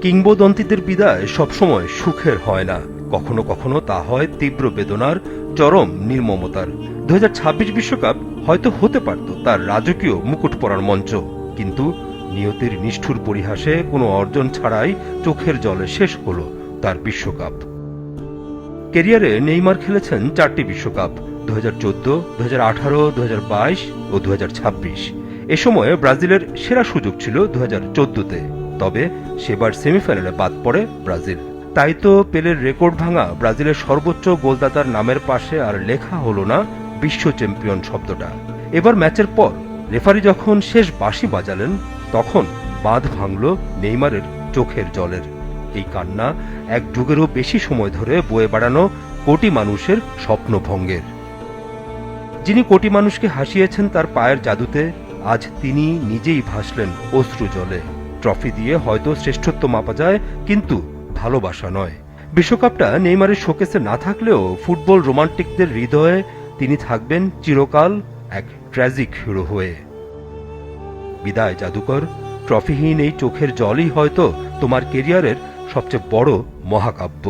কিংবদন্তিদের বিদায় সবসময় সুখের হয় না, কখনো কখনো তা হয় তীব্র বেদনার, চরম নির্মমতার। 2026 বিশ্বকাপ হয়তো হতে পারত তার রাজকীয় মুকুট পরার মঞ্চ, কিন্তু নিয়তির নিষ্ঠুর পরিহাসে কোনো অর্জন ছাড়াই চোখের জলে শেষ হল তার বিশ্বকাপ। ক্যারিয়ারে নেইমার খেলেছেন 4টি বিশ্বকাপ, 2014, 2018, 2022 ও 2026। এ সময়ে ব্রাজিলের সেরা সুযোগ ছিল 2014-তে, তবে সেবার সেমিফাইনালে বাদ পড়ে ব্রাজিল। তাই তো পেলের রেকর্ড ভাঙা ব্রাজিলের সর্বোচ্চ গোলদাতার নামের পাশে আর লেখা হলো না বিশ্ব চ্যাম্পিয়ন শব্দটা। এবার ম্যাচের পর রেফারি যখন শেষ বাঁশি বাজালেন, তখন বাঁধ ভাঙল নেইমারের চোখের জলের। এই কান্না এক যুগেরও বেশি সময় ধরে বয়ে বেড়ানো কোটি মানুষের স্বপ্নভঙ্গের। যিনি কোটি মানুষকে হাসিয়েছেন তার পায়ের জাদুতে, আজ তিনি নিজেই ভাসলেন অশ্রু জলে। ট্রফি দিয়ে হয়তো শ্রেষ্ঠত্ব মাপা যায়, কিন্তু ভালোবাসা নয়। বিশ্বকাপটা নেইমারের শোকেসে না থাকলেও ফুটবল রোমান্টিকদের হৃদয়ে তিনি থাকবেন চিরকাল এক ট্র্যাজিক হিরো হয়ে। বিদায় জাদুকর, ট্রফিহীন এই চোখের জলই হয়তো তোমার কেরিয়ারের সবচেয়ে বড় মহাকাব্য।